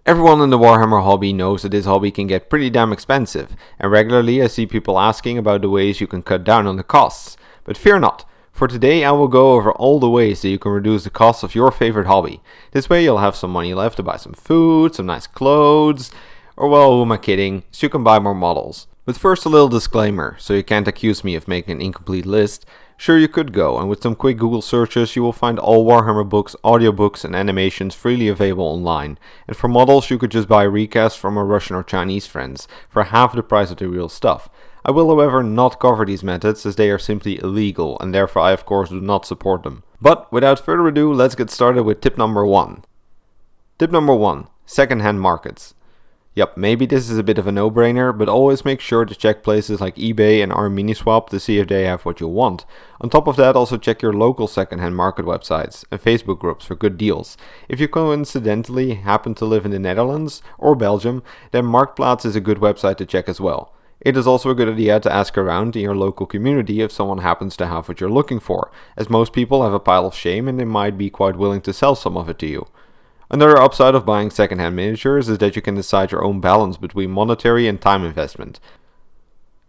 Everyone in the Warhammer hobby knows that this hobby can get pretty damn expensive, and regularly I see people asking about the ways you can cut down on the costs. But fear not, for today I will go over all the ways that you can reduce the cost of your favorite hobby. This way you'll have some money left to buy some food, some nice clothes, or well, who am I kidding, so you can buy more models. But first a little disclaimer, so you can't accuse me of making an incomplete list. Sure, you could go, and with some quick Google searches you will find all Warhammer books, audiobooks and animations freely available online. And for models you could just buy Recast from our Russian or Chinese friends, for half the price of the real stuff. I will however not cover these methods as they are simply illegal, and therefore I of course do not support them. But without further ado, let's get started with tip number 1. Tip number 1. Secondhand markets. Yep, maybe this is a bit of a no-brainer, but always make sure to check places like eBay and ArmMiniswap to see if they have what you want. On top of that, also check your local secondhand market websites and Facebook groups for good deals. If you coincidentally happen to live in the Netherlands or Belgium, then Marktplaats is a good website to check as well. It is also a good idea to ask around in your local community if someone happens to have what you're looking for, as most people have a pile of shame and they might be quite willing to sell some of it to you. Another upside of buying secondhand miniatures is that you can decide your own balance between monetary and time investment.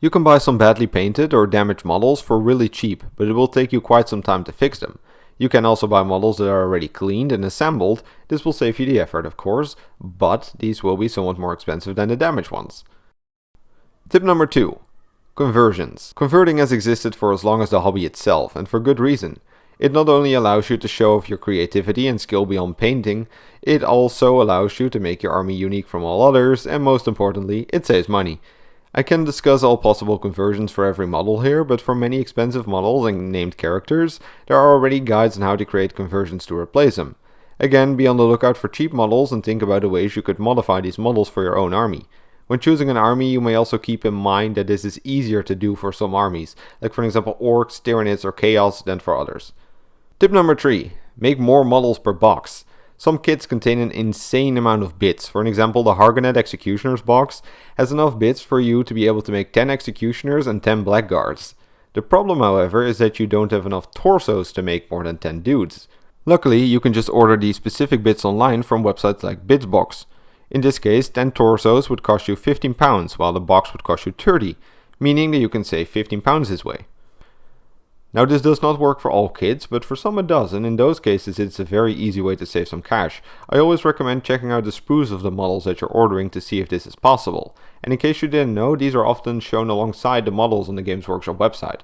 You can buy some badly painted or damaged models for really cheap, but it will take you quite some time to fix them. You can also buy models that are already cleaned and assembled. This will save you the effort of course, but these will be somewhat more expensive than the damaged ones. Tip number 2. Conversions. Converting has existed for as long as the hobby itself, and for good reason. It not only allows you to show off your creativity and skill beyond painting, it also allows you to make your army unique from all others, and most importantly, it saves money. I can discuss all possible conversions for every model here, but for many expensive models and named characters, there are already guides on how to create conversions to replace them. Again, be on the lookout for cheap models and think about the ways you could modify these models for your own army. When choosing an army, you may also keep in mind that this is easier to do for some armies, like for example Orks, Tyranids or Chaos than for others. Tip number 3. Make more models per box. Some kits contain an insane amount of bits. For an example, the Hargonnet Executioners box has enough bits for you to be able to make 10 Executioners and 10 Blackguards. The problem however is that you don't have enough torsos to make more than 10 dudes. Luckily, you can just order these specific bits online from websites like Bitsbox. In this case, 10 torsos would cost you £15, while the box would cost you 30, meaning that you can save £15 this way. Now this does not work for all kits, but for some it does, and in those cases it's a very easy way to save some cash. I always recommend checking out the sprues of the models that you're ordering to see if this is possible. And in case you didn't know, these are often shown alongside the models on the Games Workshop website.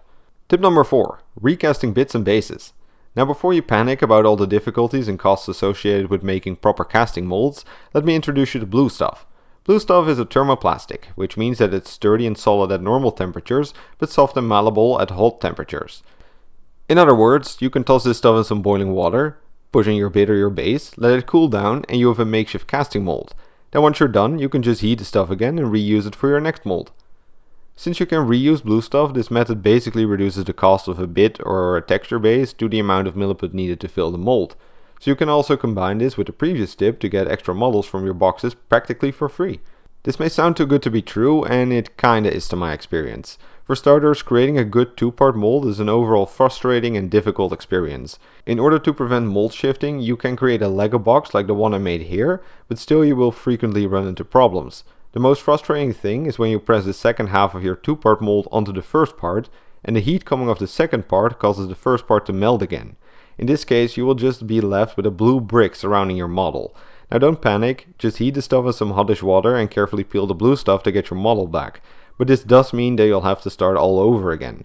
Tip number 4. Recasting bits and bases. Now before you panic about all the difficulties and costs associated with making proper casting molds, let me introduce you to blue stuff. Blue stuff is a thermoplastic, which means that it's sturdy and solid at normal temperatures, but soft and malleable at hot temperatures. In other words, you can toss this stuff in some boiling water, push in your bit or your base, let it cool down, and you have a makeshift casting mold. Then once you're done, you can just heat the stuff again and reuse it for your next mold. Since you can reuse blue stuff, this method basically reduces the cost of a bit or a texture base to the amount of milliput needed to fill the mold. So you can also combine this with the previous tip to get extra models from your boxes practically for free. This may sound too good to be true, and it kinda is to my experience. For starters, creating a good 2-part mold is an overall frustrating and difficult experience. In order to prevent mold shifting, you can create a Lego box like the one I made here, but still you will frequently run into problems. The most frustrating thing is when you press the second half of your 2-part mold onto the first part, and the heat coming off the second part causes the first part to melt again. In this case, you will just be left with a blue brick surrounding your model. Now don't panic, just heat the stuff in some hottish water and carefully peel the blue stuff to get your model back. But this does mean that you'll have to start all over again.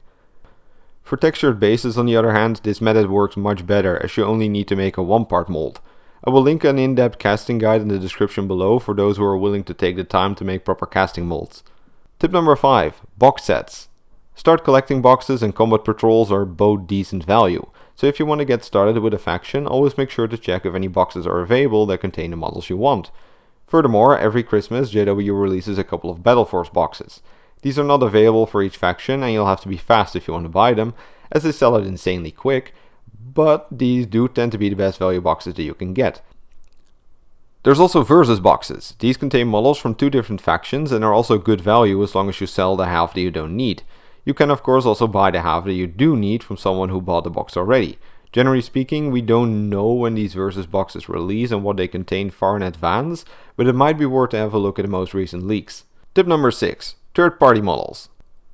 For textured bases on the other hand, this method works much better as you only need to make a 1-part mold. I will link an in-depth casting guide in the description below for those who are willing to take the time to make proper casting molds. Tip number 5. Box sets. Start collecting boxes and combat patrols are both decent value, so if you want to get started with a faction, always make sure to check if any boxes are available that contain the models you want. Furthermore, every Christmas JW releases a couple of Battle Force boxes. These are not available for each faction and you'll have to be fast if you want to buy them, as they sell it insanely quick, but these do tend to be the best value boxes that you can get. There's also Versus boxes. These contain models from 2 different factions and are also good value as long as you sell the half that you don't need. You can of course also buy the half that you do need from someone who bought the box already. Generally speaking, we don't know when these versus boxes release and what they contain far in advance, but it might be worth to have a look at the most recent leaks. Tip number 6. Third-party models.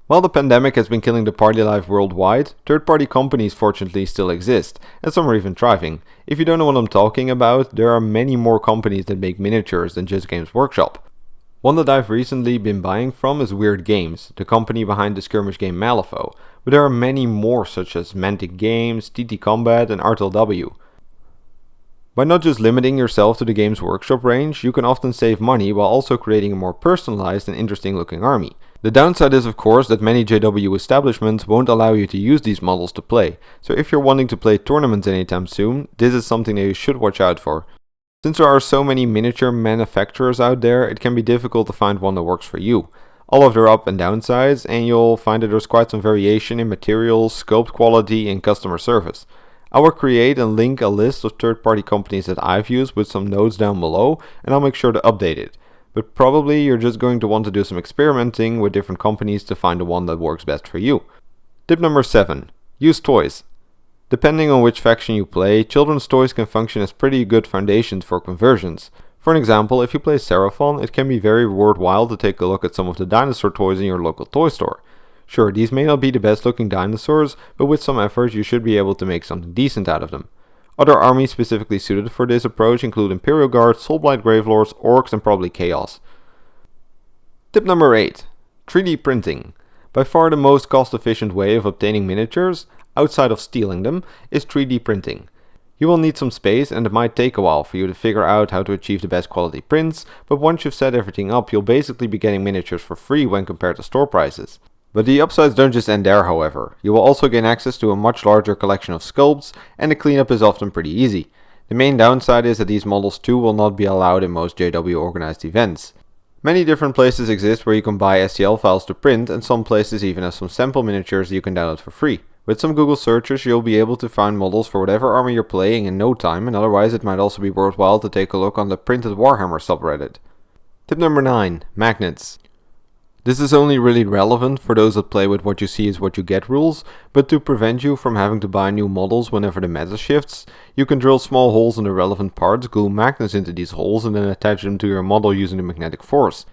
While the pandemic has been killing the party life worldwide, third-party companies fortunately still exist, and some are even thriving. If you don't know what I'm talking about, there are many more companies that make miniatures than just Games Workshop. One that I've recently been buying from is Weird Games, the company behind the skirmish game Malifaux, but there are many more such as Mantic Games, TT Combat and RTLW. By not just limiting yourself to the Games Workshop range, you can often save money while also creating a more personalized and interesting looking army. The downside is of course that many JW establishments won't allow you to use these models to play, so if you're wanting to play tournaments anytime soon, this is something that you should watch out for. Since there are so many miniature manufacturers out there, it can be difficult to find one that works for you. All of their up and downsides, and you'll find that there's quite some variation in materials, sculpt quality and customer service. I will create and link a list of third-party companies that I've used with some notes down below, and I'll make sure to update it. But probably you're just going to want to do some experimenting with different companies to find the one that works best for you. Tip number 7. Use toys. Depending on which faction you play, children's toys can function as pretty good foundations for conversions. For an example, if you play Seraphon, it can be very worthwhile to take a look at some of the dinosaur toys in your local toy store. Sure, these may not be the best looking dinosaurs, but with some effort you should be able to make something decent out of them. Other armies specifically suited for this approach include Imperial Guards, Soulblight Gravelords, Orcs and probably Chaos. Tip number 8. 3D printing. By far the most cost efficient way of obtaining miniatures, outside of stealing them, is 3D printing. You will need some space and it might take a while for you to figure out how to achieve the best quality prints, but once you've set everything up you'll basically be getting miniatures for free when compared to store prices. But the upsides don't just end there however. You will also gain access to a much larger collection of sculpts and the cleanup is often pretty easy. The main downside is that these models too will not be allowed in most JW organized events. Many different places exist where you can buy STL files to print and some places even have some sample miniatures you can download for free. With some Google searches you'll be able to find models for whatever army you're playing in no time, and otherwise it might also be worthwhile to take a look on the Printed Warhammer subreddit. Tip number 9. Magnets. This is only really relevant for those that play with what you see is what you get rules, but to prevent you from having to buy new models whenever the meta shifts, you can drill small holes in the relevant parts, glue magnets into these holes and then attach them to your model using the magnetic force.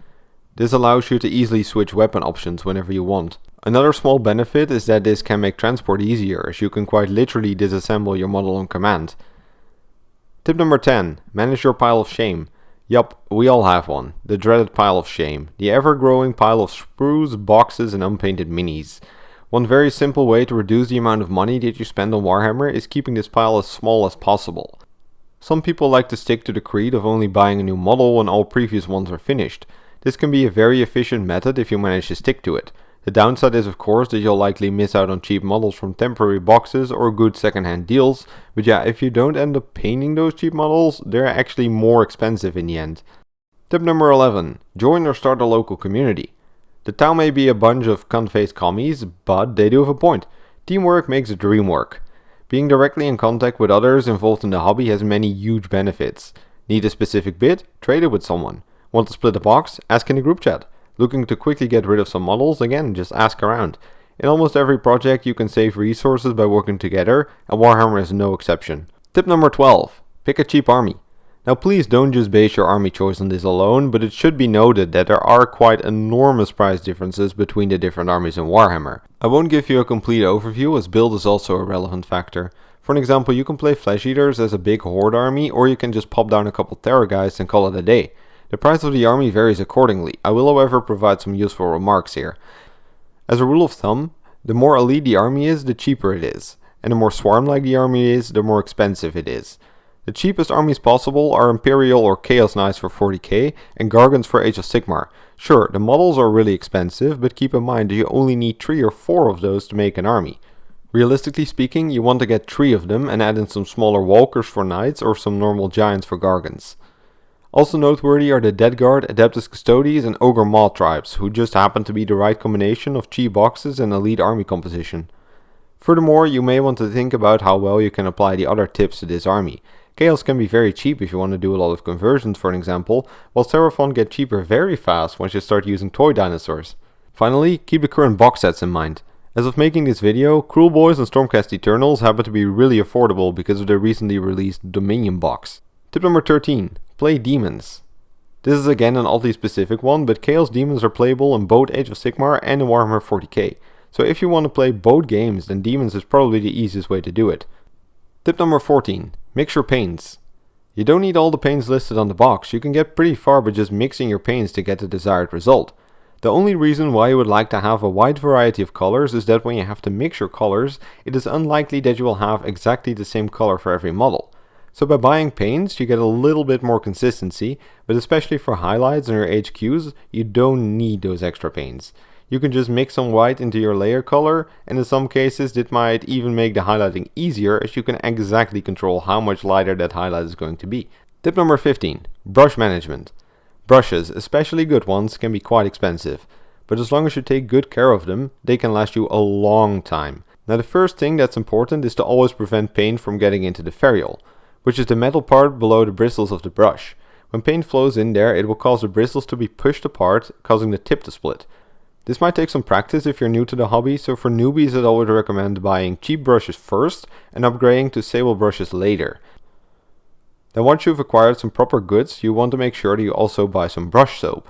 This allows you to easily switch weapon options whenever you want. Another small benefit is that this can make transport easier, as you can quite literally disassemble your model on command. Tip number 10. Manage your pile of shame. Yup, we all have one. The dreaded pile of shame. The ever-growing pile of sprues, boxes and unpainted minis. One very simple way to reduce the amount of money that you spend on Warhammer is keeping this pile as small as possible. Some people like to stick to the creed of only buying a new model when all previous ones are finished. This can be a very efficient method if you manage to stick to it. The downside is of course that you'll likely miss out on cheap models from temporary boxes or good secondhand deals, but yeah, if you don't end up painting those cheap models, they're actually more expensive in the end. Tip number 11. Join or start a local community. The town may be a bunch of cunt-faced commies, but they do have a point. Teamwork makes the dream work. Being directly in contact with others involved in the hobby has many huge benefits. Need a specific bit? Trade it with someone. Want to split a box? Ask in the group chat. Looking to quickly get rid of some models? Again, just ask around. In almost every project you can save resources by working together, and Warhammer is no exception. Tip number 12. Pick a cheap army. Now please don't just base your army choice on this alone, but it should be noted that there are quite enormous price differences between the different armies in Warhammer. I won't give you a complete overview as build is also a relevant factor. For an example, you can play Flesh Eaters as a big horde army, or you can just pop down a couple Terror guys and call it a day. The price of the army varies accordingly. I will however provide some useful remarks here. As a rule of thumb, the more elite the army is, the cheaper it is, and the more swarm-like the army is, the more expensive it is. The cheapest armies possible are Imperial or Chaos Knights for 40k and Gargants for Age of Sigmar. Sure, the models are really expensive, but keep in mind that you only need 3 or 4 of those to make an army. Realistically speaking, you want to get 3 of them and add in some smaller Walkers for Knights or some normal Giants for Gargants. Also noteworthy are the Dead Guard, Adeptus Custodes and Ogre Maw tribes, who just happen to be the right combination of cheap boxes and elite army composition. Furthermore, you may want to think about how well you can apply the other tips to this army. Chaos can be very cheap if you want to do a lot of conversions for an example, while Seraphon get cheaper very fast once you start using toy dinosaurs. Finally, keep the current box sets in mind. As of making this video, Cruel Boys and Stormcast Eternals happen to be really affordable because of their recently released Dominion box. Tip number 13. Play demons. This is again an oddly specific one, but Chaos Demons are playable in both Age of Sigmar and in Warhammer 40k. So if you want to play both games, then Demons is probably the easiest way to do it. Tip number 14. Mix your paints. You don't need all the paints listed on the box, you can get pretty far by just mixing your paints to get the desired result. The only reason why you would like to have a wide variety of colors is that when you have to mix your colors, it is unlikely that you will have exactly the same color for every model. So by buying paints, you get a little bit more consistency, but especially for highlights and your HQs, you don't need those extra paints. You can just mix some white into your layer color, and in some cases this might even make the highlighting easier, as you can exactly control how much lighter that highlight is going to be. Tip number 15. Brush management. Brushes, especially good ones, can be quite expensive, but as long as you take good care of them, they can last you a long time. Now the first thing that's important is to always prevent paint from getting into the ferrule, which is the metal part below the bristles of the brush. When paint flows in there, it will cause the bristles to be pushed apart, causing the tip to split. This might take some practice if you're new to the hobby, so for newbies I'd always recommend buying cheap brushes first and upgrading to sable brushes later. Then once you've acquired some proper goods, you want to make sure that you also buy some brush soap.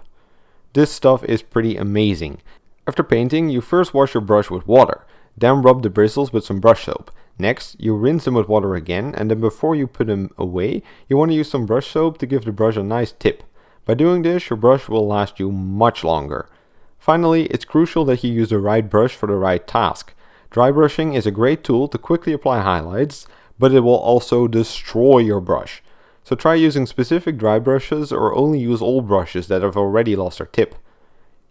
This stuff is pretty amazing. After painting, you first wash your brush with water, then rub the bristles with some brush soap. Next, you rinse them with water again, and then before you put them away, you want to use some brush soap to give the brush a nice tip. By doing this, your brush will last you much longer. Finally, it's crucial that you use the right brush for the right task. Dry brushing is a great tool to quickly apply highlights, but it will also destroy your brush. So try using specific dry brushes or only use old brushes that have already lost their tip.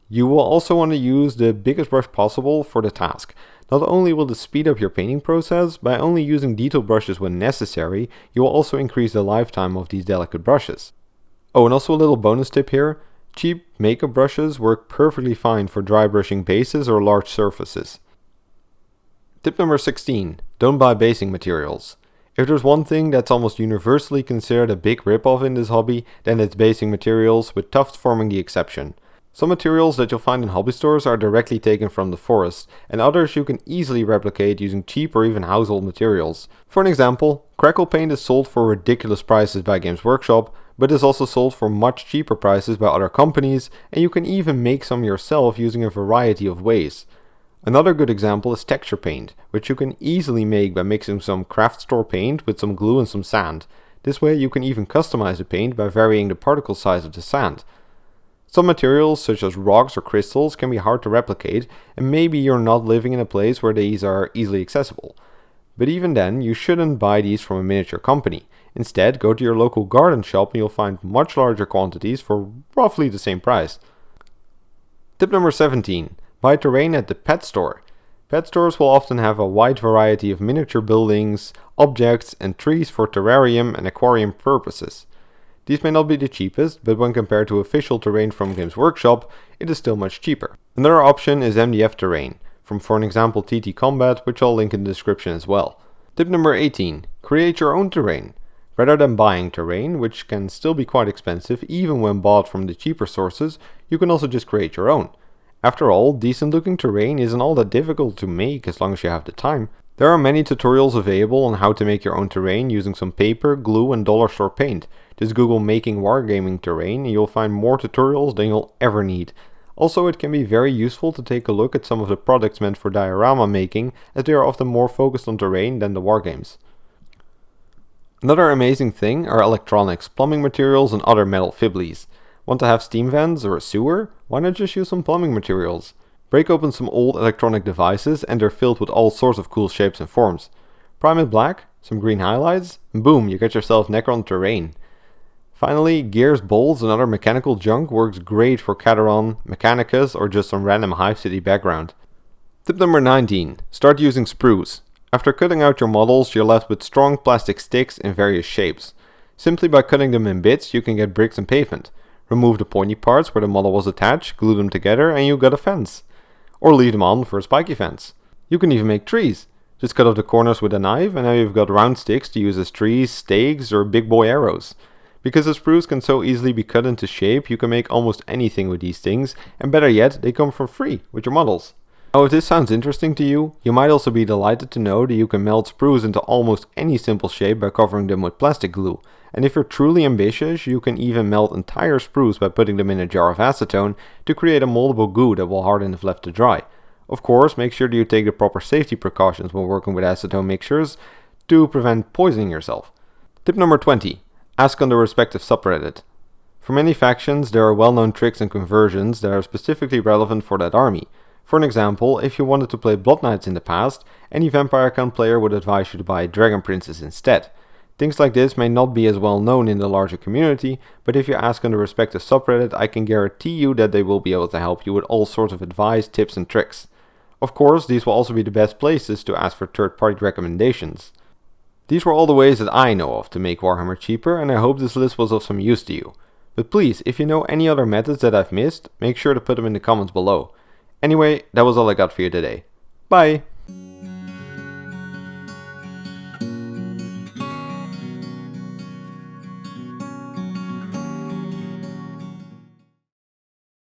You will also want to use the biggest brush possible for the task. Not only will this speed up your painting process, by only using detailed brushes when necessary, you will also increase the lifetime of these delicate brushes. Oh, and also a little bonus tip here. Cheap makeup brushes work perfectly fine for dry brushing bases or large surfaces. Tip number 16. Don't buy basing materials. If there's one thing that's almost universally considered a big ripoff in this hobby, then it's basing materials, with tufts forming the exception. Some materials that you'll find in hobby stores are directly taken from the forest, and others you can easily replicate using cheap or even household materials. For an example, crackle paint is sold for ridiculous prices by Games Workshop, but is also sold for much cheaper prices by other companies, and you can even make some yourself using a variety of ways. Another good example is texture paint, which you can easily make by mixing some craft store paint with some glue and some sand. This way you can even customize the paint by varying the particle size of the sand. Some materials, such as rocks or crystals, can be hard to replicate, and maybe you're not living in a place where these are easily accessible. But even then, you shouldn't buy these from a miniature company. Instead, go to your local garden shop and you'll find much larger quantities for roughly the same price. Tip number 17. Buy terrain at the pet store. Pet stores will often have a wide variety of miniature buildings, objects, and trees for terrarium and aquarium purposes. These may not be the cheapest, but when compared to official terrain from Games Workshop, it is still much cheaper. Another option is MDF terrain, from for an example TT Combat, which I'll link in the description as well. Tip number 18. Create your own terrain. Rather than buying terrain, which can still be quite expensive even when bought from the cheaper sources, you can also just create your own. After all, decent looking terrain isn't all that difficult to make as long as you have the time. There are many tutorials available on how to make your own terrain using some paper, glue, and dollar store paint. Just Google making wargaming terrain and you'll find more tutorials than you'll ever need. Also, it can be very useful to take a look at some of the products meant for diorama making, as they are often more focused on terrain than the wargames. Another amazing thing are electronics, plumbing materials, and other metal fibblies. Want to have steam vents or a sewer? Why not just use some plumbing materials? Break open some old electronic devices and they're filled with all sorts of cool shapes and forms. Prime it black, some green highlights, and boom, you get yourself Necron terrain. Finally, gears, bolts, and other mechanical junk works great for Cateron, Mechanicus, or just some random Hive City background. Tip number 19. Start using sprues. After cutting out your models, you're left with strong plastic sticks in various shapes. Simply by cutting them in bits, you can get bricks and pavement. Remove the pointy parts where the model was attached, glue them together, and you got a fence. Or leave them on for a spiky fence. You can even make trees. Just cut off the corners with a knife, and now you've got round sticks to use as trees, stakes, or big boy arrows. Because the sprues can so easily be cut into shape, you can make almost anything with these things, and better yet, they come for free with your models. Now if this sounds interesting to you, you might also be delighted to know that you can melt sprues into almost any simple shape by covering them with plastic glue. And if you're truly ambitious, you can even melt entire sprues by putting them in a jar of acetone to create a moldable goo that will harden if left to dry. Of course, make sure that you take the proper safety precautions when working with acetone mixtures to prevent poisoning yourself. Tip number 20. Ask on the respective subreddit. For many factions, there are well-known tricks and conversions that are specifically relevant for that army. For an example, if you wanted to play Blood Knights in the past, any Vampire Count player would advise you to buy Dragon Princes instead. Things like this may not be as well known in the larger community, but if you ask on the respective subreddit, I can guarantee you that they will be able to help you with all sorts of advice, tips and tricks. Of course, these will also be the best places to ask for third-party recommendations. These were all the ways that I know of to make Warhammer cheaper, and I hope this list was of some use to you. But please, if you know any other methods that I've missed, make sure to put them in the comments below. Anyway, that was all I got for you today. Bye!